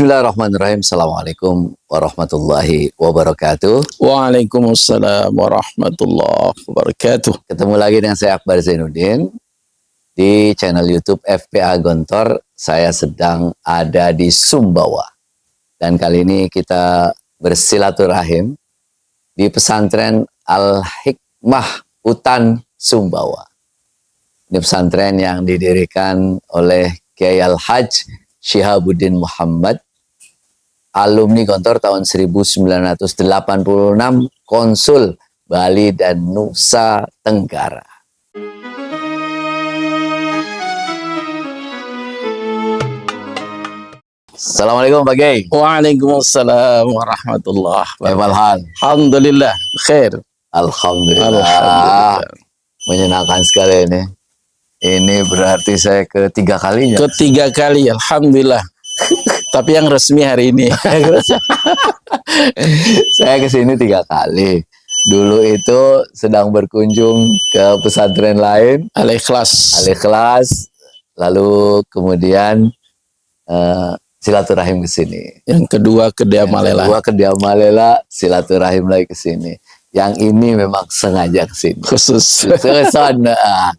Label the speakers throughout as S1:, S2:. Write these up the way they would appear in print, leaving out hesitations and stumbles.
S1: Bismillahirrahmanirrahim. Assalamualaikum warahmatullahi wabarakatuh.
S2: Waalaikumsalam warahmatullahi wabarakatuh.
S1: Ketemu lagi dengan saya Akbar Zainuddin di channel YouTube FPA Gontor. Saya sedang ada di Sumbawa. Dan kali ini kita bersilaturahim di pesantren Al-Hikmah Utan Sumbawa. Ini pesantren yang didirikan oleh Kiai Al-Hajj Syihabuddin Muhammad, alumni Gontor tahun 1986, konsul Bali dan Nusa Tenggara. Assalamualaikum Pak Kiai.
S2: Waalaikumsalam warahmatullahi wabarakatuh.
S1: Alhamdulillah.
S2: Alhamdulillah, khair.
S1: Alhamdulillah. Menyenangkan sekali ini. Ini berarti saya ketiga kalinya.
S2: Ketiga kali, alhamdulillah. Tapi yang resmi hari ini.
S1: Saya kesini 3 kali. Dulu itu sedang berkunjung ke pesantren lain,
S2: Al-Ikhlas.
S1: Al-Ikhlas, lalu kemudian silaturahim ke sini.
S2: Yang kedua ke Diamalela.
S1: Kedua ke Diamalela, silaturahim lagi ke sini. Yang ini memang sengaja ke sini.
S2: Khusus.
S1: Kesana.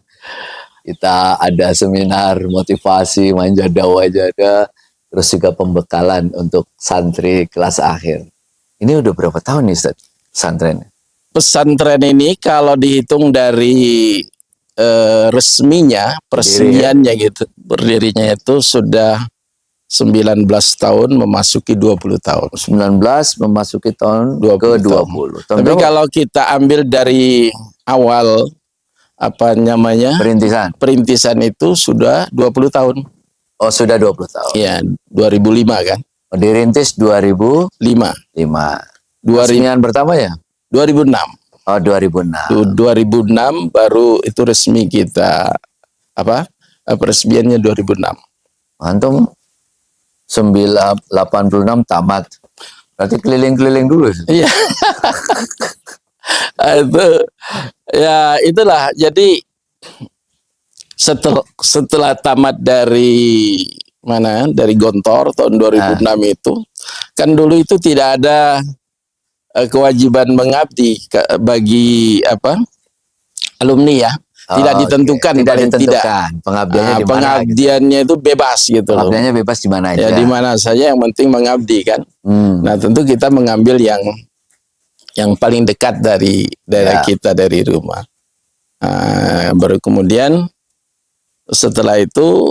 S1: Kita ada seminar motivasi, manjada-wajada, terus juga pembekalan untuk santri kelas akhir. Ini udah berapa tahun nih Ustaz, pesantren?
S2: Pesantren ini kalau dihitung dari resminya, peresmiannya gitu, berdirinya itu sudah 19 tahun memasuki 20 tahun.
S1: 19 memasuki tahun 20.
S2: Tapi kalau kita ambil dari awal apa namanya? Perintisan itu sudah 20 tahun.
S1: Oh, sudah 20 tahun.
S2: Iya, 2005 kan?
S1: Oh, dirintis 2005.
S2: 2006.
S1: Resmian pertama ya?
S2: 2006.
S1: Oh, 2006.
S2: 2006 baru itu resmi kita peresmiannya 2006.
S1: Antum 86 tamat. Berarti keliling-keliling dulu.
S2: Iya. Itu ya itulah, jadi setelah tamat dari Gontor tahun 2006 itu kan dulu itu tidak ada kewajiban mengabdi bagi alumni ya, tidak ditentukan,
S1: tidak ditentukan. Pengabdiannya
S2: pengabdiannya gitu. Itu bebas gitu loh.
S1: Pengabdiannya bebas di mana aja.
S2: Ya di mana saja, yang penting mengabdi kan. Nah tentu kita mengambil yang paling dekat dari daerah kita, dari rumah. Baru kemudian setelah itu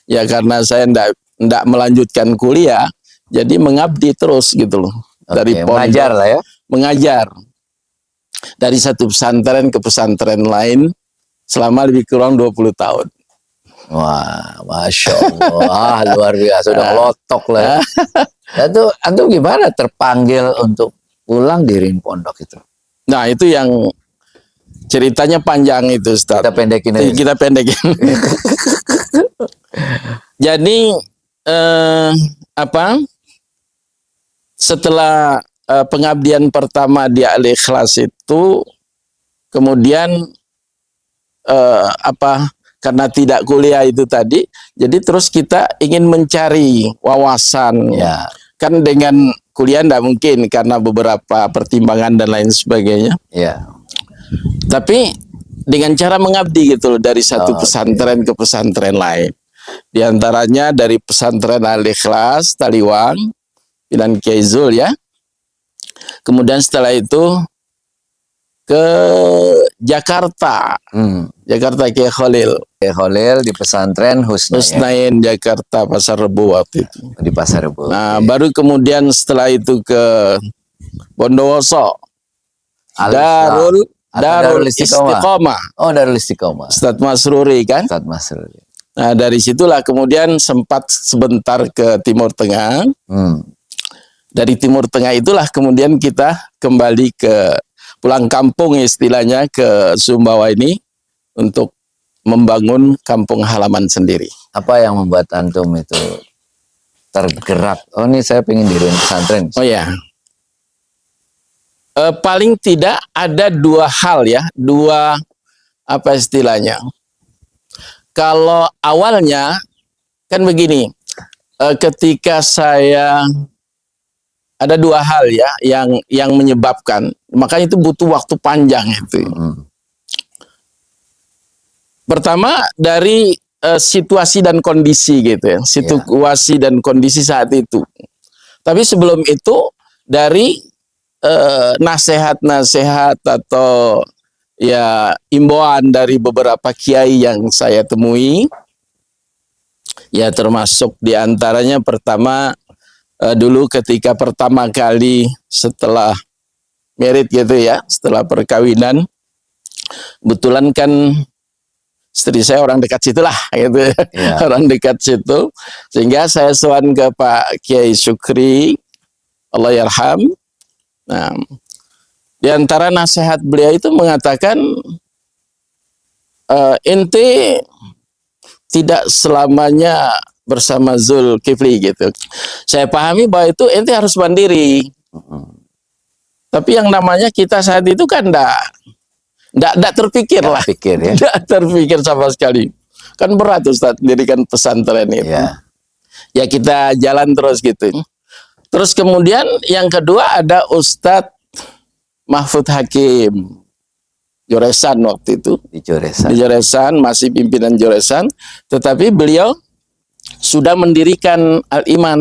S2: ya karena saya ndak melanjutkan kuliah, jadi mengabdi terus gitu loh. Dari
S1: mengajar lah ya.
S2: Mengajar dari satu pesantren ke pesantren lain selama lebih kurang 20 tahun.
S1: Wah, Masya Allah, luar biasa, udah melotok lah ya. Itu antum gimana terpanggil untuk pulang diriin pondok itu?
S2: Nah itu yang ceritanya panjang itu Ustaz.
S1: Kita pendekin aja.
S2: Kita pendekin. Jadi setelah pengabdian pertama di Al-Ikhlas itu, kemudian karena tidak kuliah itu tadi, jadi terus kita ingin mencari wawasan.
S1: Ya.
S2: Kan dengan kuliah tidak mungkin karena beberapa pertimbangan dan lain sebagainya.
S1: Ya.
S2: Tapi dengan cara mengabdi gitu loh, dari satu pesantren ke pesantren lain. Di antaranya dari pesantren Al-Ikhlas Taliwang dan Kiai Zul ya. Kemudian setelah itu ke Jakarta. Jakarta Kiai Khalil.
S1: Kiai Khalil di pesantren
S2: Husnain Jakarta, Pasar Rebo waktu itu.
S1: Di Pasar Rebo.
S2: Nah, baru kemudian setelah itu ke Bondowoso. Darul Istiqomah.
S1: Oh, Darul Istiqomah.
S2: Ustadz Masruri kan?
S1: Ustadz Masruri.
S2: Nah, dari situlah kemudian sempat sebentar ke Timur Tengah. Dari Timur Tengah itulah kemudian kita kembali ke pulang kampung istilahnya, ke Sumbawa ini untuk membangun kampung halaman sendiri.
S1: Apa yang membuat antum itu tergerak? Oh, ini saya pengen diriin pesantren.
S2: Oh ya. Paling tidak ada 2 hal ya, 2 istilahnya. Kalau awalnya kan begini, ketika saya ada dua hal ya yang menyebabkan, makanya itu butuh waktu panjang itu. Pertama dari situasi dan kondisi gitu ya, situasi dan kondisi saat itu. Tapi sebelum itu dari nasihat-nasihat atau ya imbauan dari beberapa kiai yang saya temui, ya termasuk diantaranya pertama dulu ketika pertama kali setelah merit gitu ya, setelah perkawinan, kebetulan kan istri saya orang dekat situ lah gitu, orang dekat situ, sehingga saya sowan ke Pak Kiai Syukri, Allah yarham. Nah, di antara nasihat beliau itu mengatakan, ente tidak selamanya bersama Zulkifli gitu. Saya pahami bahwa itu ente harus mandiri. Tapi yang namanya kita saat itu kan enggak terpikir lah. Enggak terpikir sama sekali. Kan berat Ustadz dirikan pesantren itu. Ya kita jalan terus gitu. Terus kemudian yang kedua ada Ustadz Mahfud Hakim. Joresan waktu itu. Di Joresan, masih pimpinan Joresan. Tetapi beliau sudah mendirikan Al-Iman.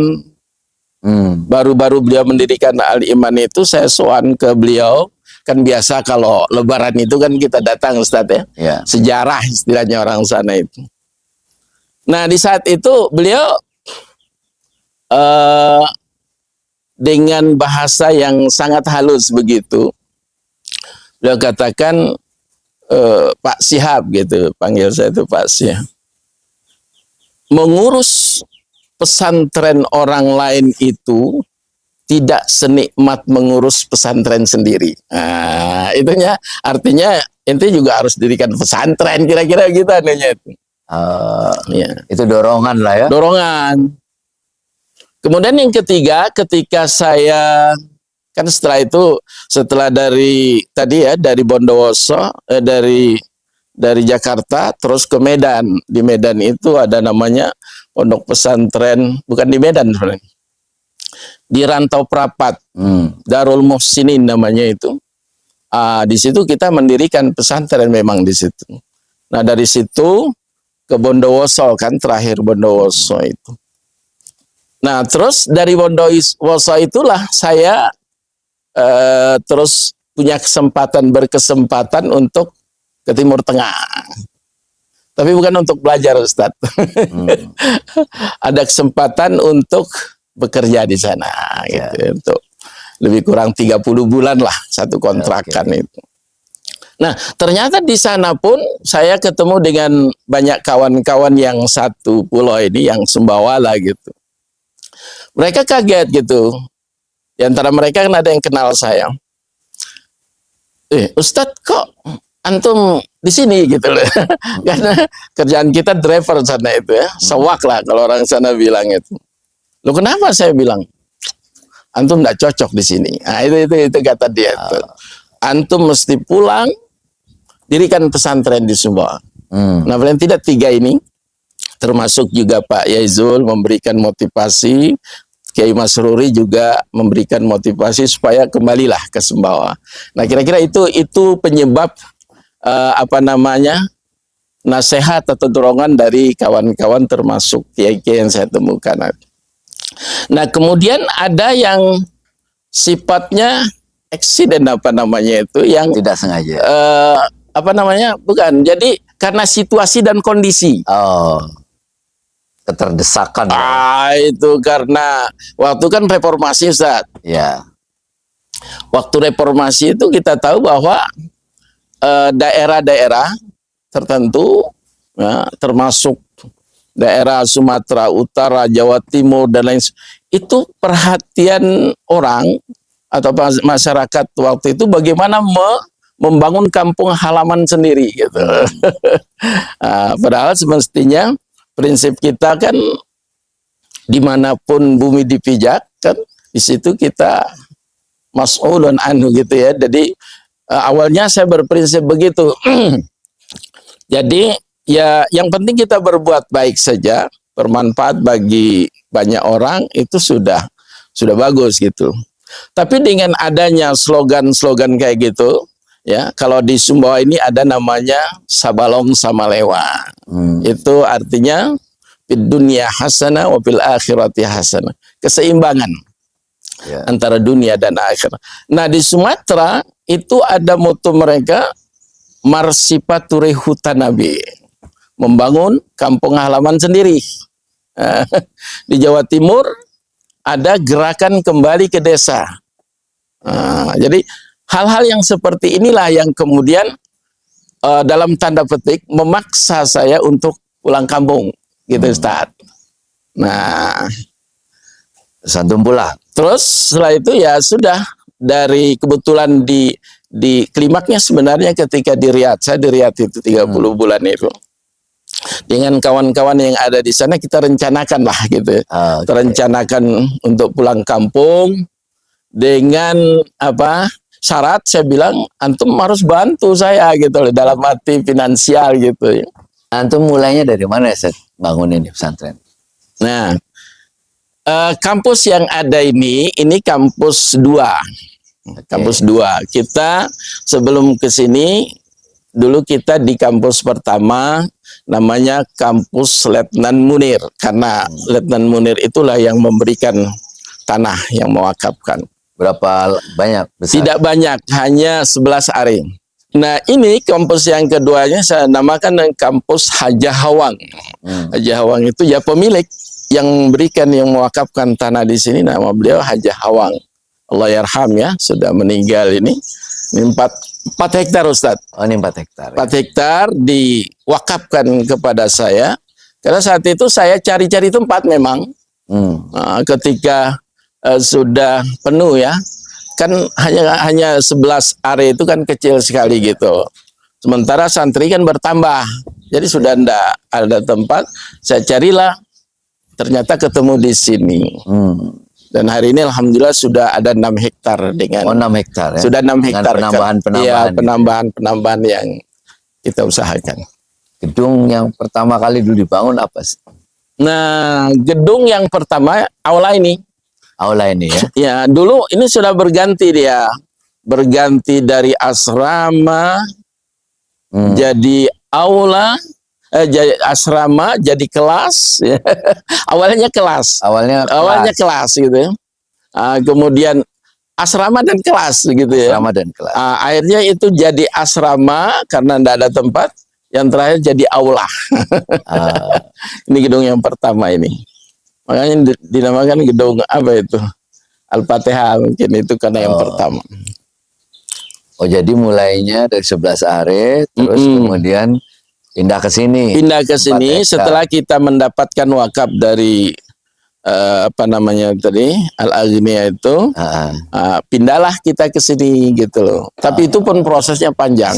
S2: Baru-baru beliau mendirikan Al-Iman itu, saya sowan ke beliau. Kan biasa kalau lebaran itu kan kita datang Ustadz ya. Sejarah istilahnya orang sana itu. Nah di saat itu beliau dengan bahasa yang sangat halus begitu. Beliau katakan, Pak Syihab gitu, panggil saya itu Pak Syihab. Mengurus pesantren orang lain itu tidak senikmat mengurus pesantren sendiri. Nah, itunya artinya ente juga harus dirikan pesantren, kira-kira gitu adanya itu.
S1: Itu dorongan lah ya.
S2: Dorongan. Kemudian yang ketiga, ketika saya kan setelah dari tadi ya dari Bondowoso, dari Jakarta terus ke Medan. Di Medan itu ada namanya pondok pesantren, bukan di Medan sebenarnya, di Rantau Prapat, Darul Muhsinin namanya itu. Di situ kita mendirikan pesantren memang di situ. Nah dari situ ke Bondowoso kan, terakhir Bondowoso itu. Nah terus dari Bondowoso itulah saya terus punya berkesempatan untuk ke Timur Tengah. Tapi bukan untuk belajar Ustadz. Ada kesempatan untuk bekerja di sana gitu, untuk lebih kurang 30 bulan lah satu kontrakan itu. Nah, ternyata di sana pun saya ketemu dengan banyak kawan-kawan yang satu pulau ini, yang Sembawala gitu. Mereka kaget gitu. Di antara mereka kan ada yang kenal saya. Ustadz kok antum di sini gitu loh. Karena kerjaan kita driver sana itu ya, sewak lah kalau orang sana bilang itu. Loh kenapa saya bilang? Antum tidak cocok di sini. Nah, itu kata dia itu. Antum mesti pulang, dirikan pesantren di Sumbawa. Nah, paling tidak 3 ini, termasuk juga Pak Yaizul memberikan motivasi, Kiai Masruri juga memberikan motivasi supaya kembalilah ke Sumbawa. Nah, kira-kira itu penyebab nasihat atau dorongan dari kawan-kawan termasuk kiai-kiai yang saya temukan. Nah, kemudian ada yang sifatnya eksiden yang tidak sengaja. Bukan. Jadi karena situasi dan kondisi.
S1: Keterdesakan.
S2: Itu karena waktu kan reformasi Ustaz.
S1: Ya.
S2: Waktu reformasi itu kita tahu bahwa daerah-daerah tertentu, ya, termasuk daerah Sumatera Utara, Jawa Timur dan lain, itu perhatian orang atau masyarakat waktu itu bagaimana membangun kampung halaman sendiri gitu. Padahal semestinya prinsip kita kan dimanapun bumi dipijak kan, di situ kita mas'ulun anhu gitu ya. Jadi awalnya saya berprinsip begitu. Jadi ya yang penting kita berbuat baik saja, bermanfaat bagi banyak orang, itu sudah bagus gitu. Tapi dengan adanya slogan-slogan kayak gitu, ya, kalau di Sumbawa ini ada namanya Sabalong sama Lewa. Itu artinya fid dunya hasanah wa fil akhirati hasanah. Keseimbangan antara dunia dan akhirat. Nah, di Sumatera itu ada moto mereka Marsipature Hutanabe, membangun kampung halaman sendiri. Di Jawa Timur ada gerakan kembali ke desa. Jadi hal-hal yang seperti inilah yang kemudian dalam tanda petik memaksa saya untuk pulang kampung, gitu Ustaz. Nah,
S1: Santun pulang.
S2: terus setelah itu ya sudah, dari kebetulan di klimaknya sebenarnya ketika di Riyadh, saya di Riyadh itu 30 bulan itu. Dengan kawan-kawan yang ada di sana kita rencanakan lah gitu. Kita rencanakan untuk pulang kampung dengan apa? Syarat saya bilang antum harus bantu saya gitu loh, dalam arti finansial gitu ya.
S1: Antum mulainya dari mana ya, bangun ini pesantren?
S2: Nah, kampus yang ada ini kampus 2. Kampus 2. Kita sebelum ke sini dulu kita di kampus pertama namanya kampus Letnan Munir, karena Letnan Munir itulah yang memberikan tanah, yang mewakafkan.
S1: Berapa banyak? Besar?
S2: Tidak banyak, hanya 11 are. Nah, ini kampus yang keduanya saya namakan kampus Hajah Hawang. Hajah Hawang itu ya pemilik yang memberikan, yang mewakafkan tanah di sini, nama beliau Hajah Hawang. Allah yarham ya, sudah meninggal ini. Ini 4 hektar Ustaz.
S1: Oh, ini 4 hektar.
S2: 4 hektar diwakafkan kepada saya. Karena saat itu saya cari-cari tempat memang. Ketika sudah penuh ya. Kan hanya 11 are itu kan kecil sekali gitu. Sementara santri kan bertambah. Jadi sudah tidak ada tempat. Saya carilah. Ternyata ketemu di sini. Dan hari ini alhamdulillah sudah ada 6 hektar dengan
S1: 6 hektar ya.
S2: Sudah 6 hektar.
S1: Penambahan-penambahan.
S2: Iya, penambahan yang kita usahakan.
S1: Gedung yang pertama kali dulu dibangun apa sih?
S2: Nah, gedung yang pertama aula ini.
S1: Aula ini ya.
S2: Ya, dulu ini sudah berganti dia. Berganti dari asrama jadi aula, jadi asrama jadi kelas. Awalnya kelas. Awalnya kelas gitu ya. Kemudian asrama dan kelas gitu ya.
S1: Asrama dan kelas.
S2: Akhirnya itu jadi asrama karena tidak ada tempat. Yang terakhir jadi aula. Ini gedung yang pertama ini. Makanya dinamakan gedung apa itu? Al-Fatihah mungkin itu karena yang pertama.
S1: Oh, jadi mulainya dari 11 are terus kemudian pindah ke sini.
S2: Pindah ke sini setelah kita mendapatkan wakaf dari apa namanya tadi, Al-Aghniyah itu. Pindahlah kita ke sini gitu loh. Tapi itu pun prosesnya panjang,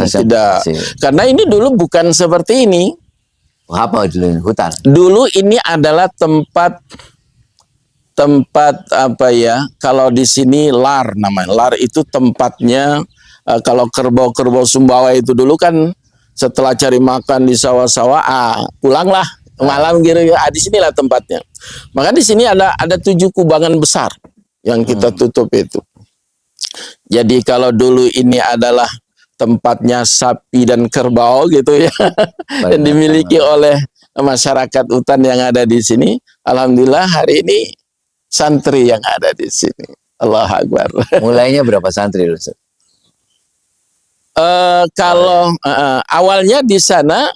S2: karena ini dulu bukan seperti ini.
S1: Apa dulu? Hutan.
S2: Dulu ini adalah tempat apa ya? Kalau di sini lar namanya. Lar itu tempatnya kalau kerbau-kerbau Sumbawa itu dulu kan setelah cari makan di sawah-sawah, pulanglah malam gitu. Di sinilah tempatnya. Maka di sini ada 7 kubangan besar yang kita tutup itu. Jadi kalau dulu ini adalah tempatnya sapi dan kerbau gitu ya, yang dimiliki oleh masyarakat hutan yang ada di sini. Alhamdulillah hari ini santri yang ada di sini. Allahu Akbar.
S1: Mulainya berapa santri dulu?
S2: Kalau awalnya di sana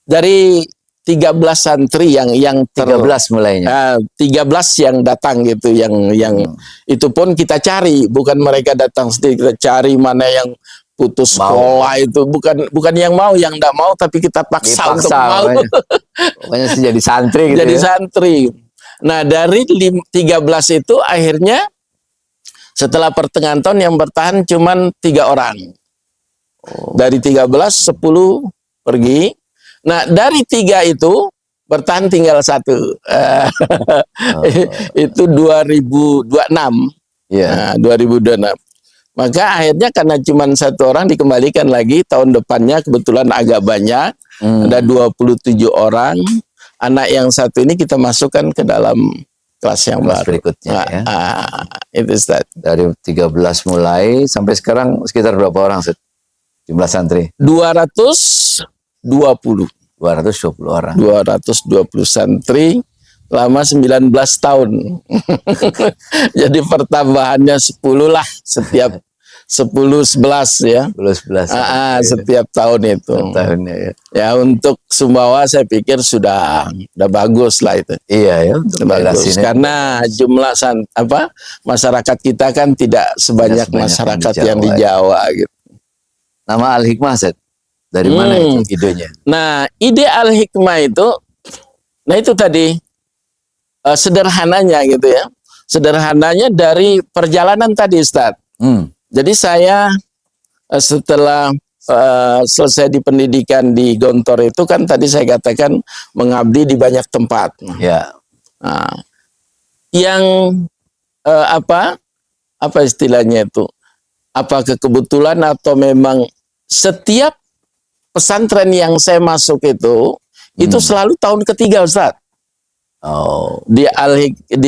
S2: dari 13 santri yang
S1: 13 mulainya.
S2: 13 yang datang gitu, yang itu pun kita cari, bukan mereka datang sendiri, kita cari mana yang putus sekolah itu, bukan yang mau, yang enggak mau, tapi kita paksa untuk mau.
S1: Pokoknya jadi santri gitu.
S2: Jadi
S1: ya?
S2: santri. Nah, dari 13 itu akhirnya setelah pertengahan tahun yang bertahan cuman 3 orang. Dari 13, 10 pergi. Nah, dari 3 itu bertahan tinggal 1. Itu 2026. Nah, 2026. Maka akhirnya karena cuma 1 orang dikembalikan lagi tahun depannya, kebetulan agak banyak. Ada 27 orang. anak yang satu ini kita masukkan ke dalam kelas yang
S1: Kelas
S2: baru.
S1: berikutnya ya.
S2: Itu Ustaz.
S1: Dari 13 mulai sampai sekarang sekitar berapa orang Ustaz? Jumlah santri?
S2: 220
S1: 220 orang.
S2: 220 santri lama 19 tahun. Jadi pertambahannya 10 lah setiap 10-11 ya.
S1: 11.
S2: Setiap tahun itu.
S1: Tahunnya ya.
S2: Ya untuk Sumbawa saya pikir sudah bagus lah itu.
S1: Iya ya. Untuk
S2: Bagus
S1: sini.
S2: karena jumlah masyarakat kita kan tidak sebanyak masyarakat yang di Jawa gitu.
S1: Nama Al-Hikmah Ustaz. Dari mana itu idenya?
S2: Nah, ide Al-Hikmah itu, nah itu tadi sederhananya gitu ya. Sederhananya dari perjalanan tadi Ustaz. Jadi saya setelah selesai di pendidikan di Gontor itu kan tadi saya katakan mengabdi di banyak tempat.
S1: Ya.
S2: Nah, yang apa istilahnya itu? Apakah kebetulan atau memang setiap pesantren yang saya masuk itu selalu tahun ketiga Ustaz.
S1: Oh.
S2: Di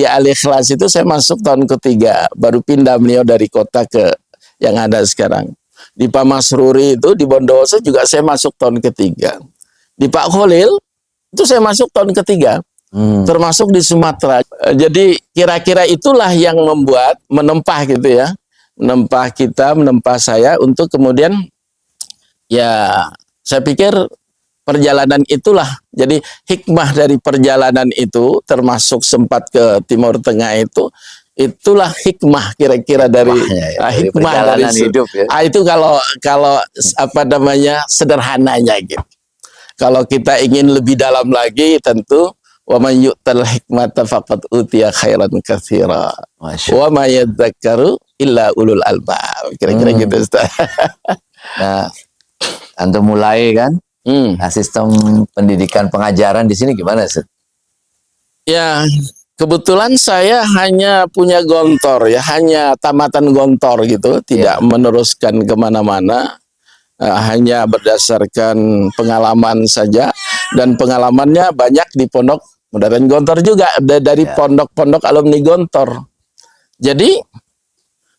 S2: Al-Ikhlas itu saya masuk tahun ketiga, baru pindah beliau dari kota ke yang ada sekarang. Di Pak Masruri itu di Bondowoso juga saya masuk tahun ketiga. Di Pak Khalil itu saya masuk tahun ketiga. Termasuk di Sumatera. Jadi kira-kira itulah yang menempa gitu ya. Menempa saya untuk kemudian ya saya pikir perjalanan itulah. Jadi hikmah dari perjalanan itu termasuk sempat ke Timur Tengah itulah hikmah kira-kira dari hikmah
S1: perjalanan dari hidup ya.
S2: Itu kalau sederhananya gitu. Kalau kita ingin lebih dalam lagi tentu wa may yu'tal hikmata faqad utiya khairan katsira. Wa may yadzakkaru illa ulul albab. Kira-kira gitu Ustaz.
S1: Nah, antum mulai kan? Nah, sistem pendidikan pengajaran di sini gimana Ustaz?
S2: Ya, kebetulan saya hanya punya Gontor ya, hanya tamatan Gontor gitu, tidak meneruskan kemana-mana, hanya berdasarkan pengalaman saja, dan pengalamannya banyak di pondok modern Gontor juga, dari pondok-pondok alumni Gontor. Jadi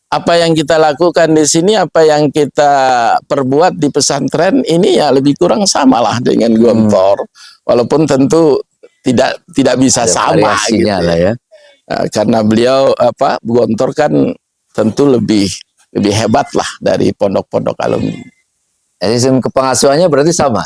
S2: apa yang kita lakukan di sini, apa yang kita perbuat di pesantren ini ya lebih kurang samalah dengan Gontor, walaupun tentu tidak bisa sama gitu
S1: lah ya.
S2: Karena beliau Gontor kan tentu lebih hebat lah dari pondok-pondok alumni.
S1: Sistem kepengasuhannya berarti sama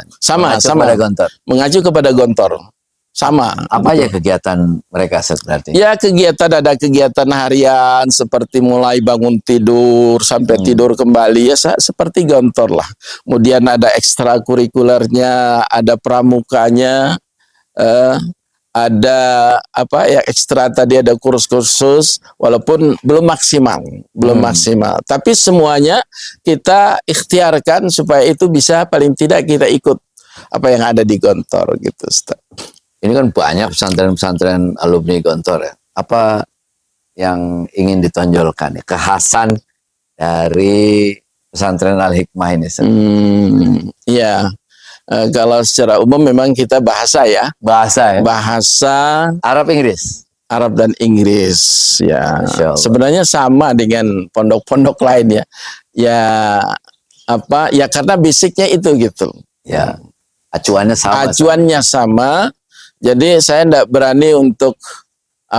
S1: pada Gontor.
S2: Mengacu kepada Gontor. Sama.
S1: Apa aja kegiatan mereka berarti?
S2: Ya ada kegiatan harian seperti mulai bangun tidur sampai tidur kembali ya seperti Gontor lah. Kemudian ada ekstrakurikulernya, ada pramukanya, ada ekstra tadi, ada kursus-kursus walaupun belum maksimal. Tapi semuanya kita ikhtiarkan supaya itu bisa paling tidak kita ikut apa yang ada di Gontor gitu Ustaz.
S1: Ini kan banyak pesantren-pesantren alumni Gontor ya. Apa yang ingin ditonjolkan ya? Kekhasan dari pesantren Al-Hikmah ini.
S2: Iya. Kalau secara umum memang kita bahasa ya.
S1: Bahasa
S2: Arab dan Inggris ya. Sebenarnya sama dengan pondok-pondok lain ya. Ya karena basicnya itu gitu.
S1: Ya. Acuannya
S2: sama. Jadi saya tidak berani untuk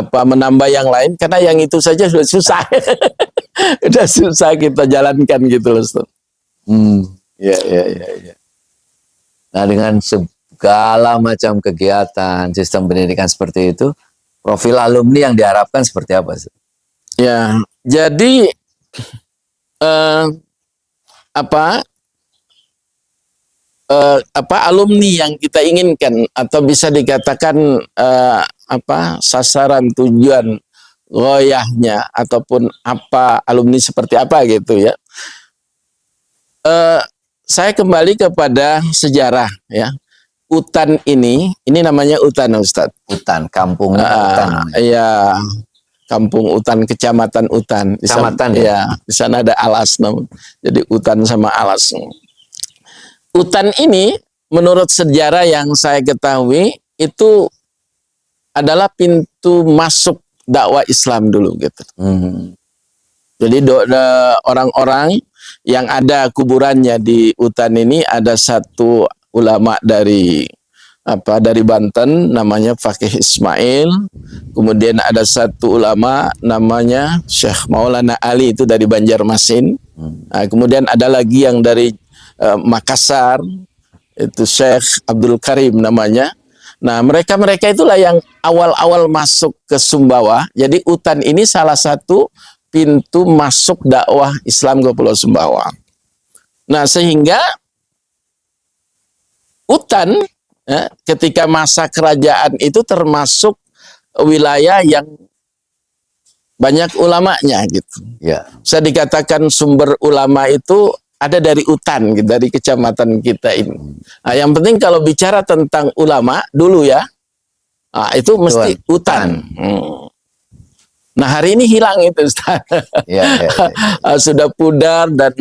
S2: menambah yang lain karena yang itu saja sudah susah. Udah susah kita jalankan gitu loh Ustaz.
S1: Ya. Nah, dengan segala macam kegiatan sistem pendidikan seperti itu, profil alumni yang diharapkan seperti apa Ustaz?
S2: Ya, jadi alumni yang kita inginkan atau bisa dikatakan sasaran tujuan goyahnya ataupun alumni seperti apa gitu ya. Saya kembali kepada sejarah ya. Utan ini namanya Utan Ustaz.
S1: Utan, kampung Utan.
S2: Iya, Kampung Utan, Kecamatan Utan.
S1: Kecamatan
S2: ya. Di sana ada alas namanya. Jadi Utan sama alas. Utan ini menurut sejarah yang saya ketahui itu adalah pintu masuk dakwah Islam dulu gitu. Jadi orang-orang yang ada kuburannya di hutan ini, ada satu ulama dari Banten namanya Fakih Ismail, kemudian ada satu ulama namanya Syekh Maulana Ali, itu dari Banjarmasin. Nah, kemudian ada lagi yang dari Makassar, itu Syekh Abdul Karim namanya. Nah, mereka itulah yang awal-awal masuk ke Sumbawa. Jadi hutan ini salah satu pintu masuk dakwah Islam ke Pulau Sumbawa. Nah, sehingga hutan ketika masa kerajaan itu termasuk wilayah yang banyak ulamanya gitu.
S1: Ya.
S2: Bisa dikatakan sumber ulama itu ada dari hutan, gitu, dari kecamatan kita ini. Nah, yang penting kalau bicara tentang ulama dulu ya, itu mesti hutan. Nah, hari ini hilang itu, Ustaz.
S1: Ya.
S2: Sudah pudar dan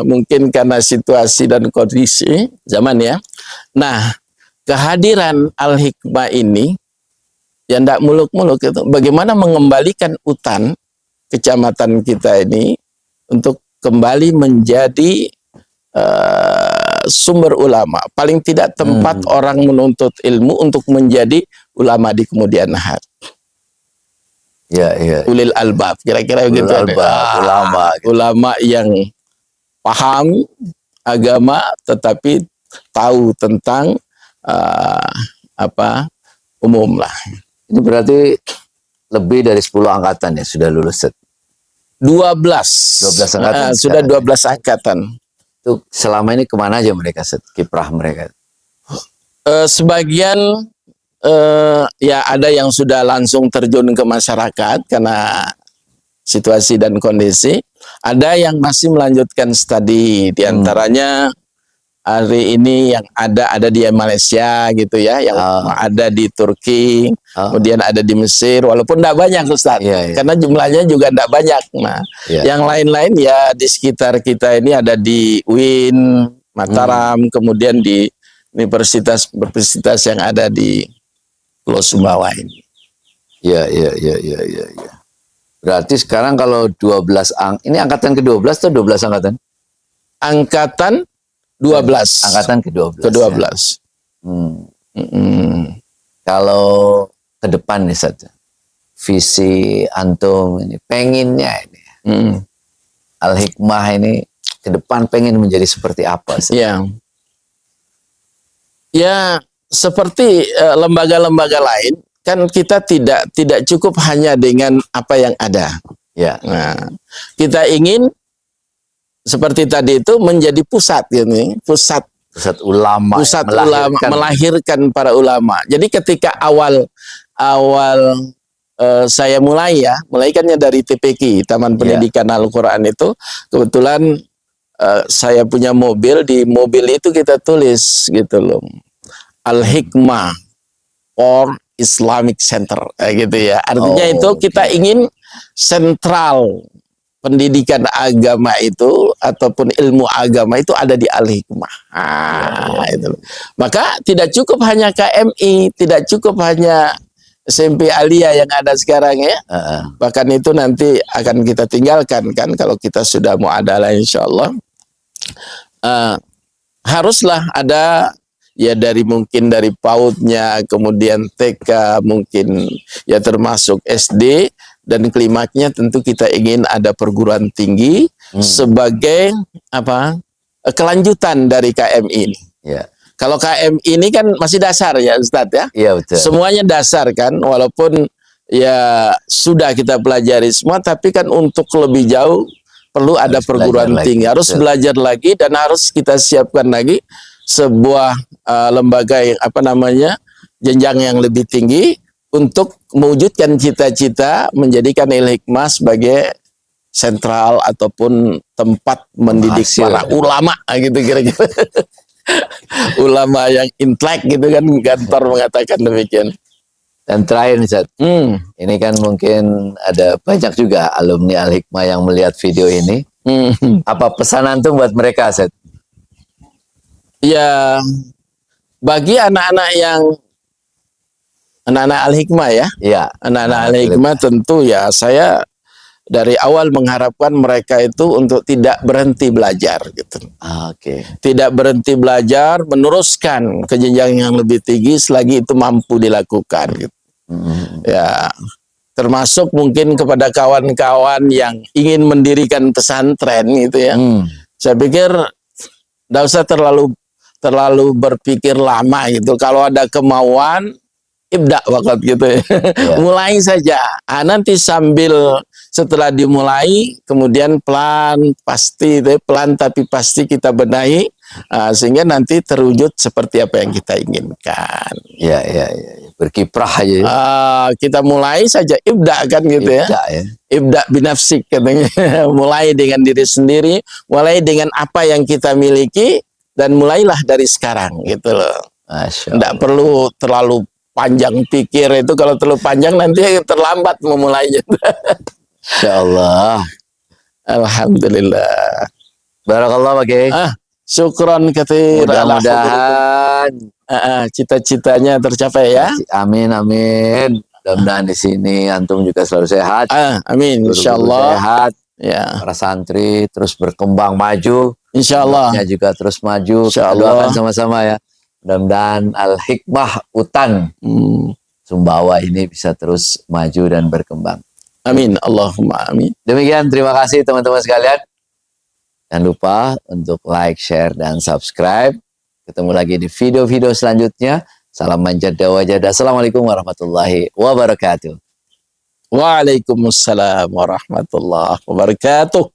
S2: mungkin karena situasi dan kondisi zaman ya. Nah, kehadiran Al-Hikmah ini yang tidak muluk-muluk itu, bagaimana mengembalikan hutan kecamatan kita ini untuk kembali menjadi sumber ulama, paling tidak tempat orang menuntut ilmu untuk menjadi ulama di kemudian hari.
S1: Ya.
S2: Ulil albab, kira-kira begitu. Ulama yang paham agama tetapi tahu tentang umum lah.
S1: Ini berarti lebih dari 10 angkatan ya sudah lulus.
S2: 12
S1: angkatan.
S2: Sudah 12 angkatan.
S1: Itu selama ini kemana aja mereka, kiprah mereka?
S2: Sebagian ya ada yang sudah langsung terjun ke masyarakat karena situasi dan kondisi. Ada yang masih melanjutkan studi, diantaranya hari ini yang ada di Malaysia gitu ya, yang ada di Turki, kemudian ada di Mesir, walaupun tidak banyak Ustaz, karena jumlahnya juga tidak banyak. Nah, yang lain-lain ya di sekitar kita ini ada di UIN, Mataram, kemudian di universitas yang ada di Pulau Sumbawa ini.
S1: Iya. Berarti sekarang kalau 12 ini angkatan ke-12 atau 12 angkatan?
S2: Angkatan 12.
S1: Angkatan ke-12.
S2: Ke-12.
S1: Kalau ke depan nih saja, visi antum ini, pengennya ini, Al-Hikmah ini ke depan pengen menjadi seperti apa?
S2: Ya, seperti lembaga-lembaga lain, kan kita tidak cukup hanya dengan apa yang ada.
S1: Ya.
S2: Nah, kita ingin seperti tadi itu menjadi pusat pusat ulama, melahirkan para ulama. Jadi ketika awal saya mulaikannya dari TPQ, Taman Pendidikan Al-Quran itu, kebetulan saya punya mobil, di mobil itu kita tulis gitu loh, Al-Hikmah or Islamic Center, gitu ya. Artinya itu kita ingin sentral pendidikan agama itu ataupun ilmu agama itu ada di Al-Hikmah. Itu. Maka tidak cukup hanya KMI, tidak cukup hanya SMP Aliyah yang ada sekarang ya. Bahkan itu nanti akan kita tinggalkan kan kalau kita sudah muadalah insyaallah. Haruslah ada ya mungkin dari PAUD-nya, kemudian TK, mungkin ya termasuk SD, dan klimaknya tentu kita ingin ada perguruan tinggi sebagai kelanjutan dari KMI ini. Kalau KMI ini kan masih dasar ya Ustadz ya.
S1: Iya betul.
S2: Semuanya dasar kan, walaupun ya sudah kita pelajari semua, tapi kan untuk lebih jauh perlu ada perguruan tinggi, harus belajar lagi, dan harus kita siapkan lagi sebuah lembaga yang jenjang yang lebih tinggi untuk mewujudkan cita-cita menjadikan Al-Hikmah sebagai sentral ataupun tempat mendidik para ulama gitu kira-kira. Ulama yang intelek gitu kan, kantor mengatakan demikian.
S1: Dan terakhir nih Zat, ini kan mungkin ada banyak juga alumni Al-Hikmah yang melihat video ini. Apa pesan antum buat mereka Zat?
S2: Ya, bagi anak-anak yang anak-anak Al-Hikmah ya.
S1: Iya.
S2: Anak-anak
S1: Nah,
S2: Al-Hikmah tentu ya saya dari awal mengharapkan mereka itu untuk tidak berhenti belajar gitu.
S1: Oke.
S2: Tidak berhenti belajar, meneruskan ke jenjang yang lebih tinggi selagi itu mampu dilakukan gitu. Ya, termasuk mungkin kepada kawan-kawan yang ingin mendirikan pesantren gitu ya. Saya pikir tidak usah terlalu berpikir lama gitu. Kalau ada kemauan, ibda wakat gitu ya. Mulai saja. Nanti sambil setelah dimulai, kemudian pelan tapi pasti kita benahi, sehingga nanti terwujud seperti apa yang kita inginkan.
S1: Iya. Berkiprah aja.
S2: Kita mulai saja ibda kan gitu
S1: Ibda,
S2: ya. Ibda binafsik katanya. Mulai dengan diri sendiri, mulai dengan apa yang kita miliki, dan mulailah dari sekarang gitu loh. Tidak perlu terlalu panjang pikir, itu kalau terlalu panjang nanti terlambat memulainya.
S1: Insyaallah.
S2: Alhamdulillah.
S1: Barakallah Pak Kiai.
S2: Syukron katsir.
S1: Mudah-mudahan
S2: cita-citanya tercapai ya.
S1: Amin. Mudah-mudahan di sini antum juga selalu sehat.
S2: Amin. Insyaallah.
S1: Sehat.
S2: Ya.
S1: Para santri terus berkembang maju.
S2: Insyaallah.
S1: Juga terus maju. Kita doakan sama-sama ya. Mudah-mudahan Al-Hikmah Utan Sumbawa ini bisa terus maju dan berkembang.
S2: Amin. Allahumma amin.
S1: Demikian, terima kasih teman-teman sekalian. Jangan lupa untuk like, share, dan subscribe. Ketemu lagi di video-video selanjutnya. Salam manjada wajada. Assalamualaikum warahmatullahi wabarakatuh.
S2: Waalaikumsalam warahmatullahi wabarakatuh.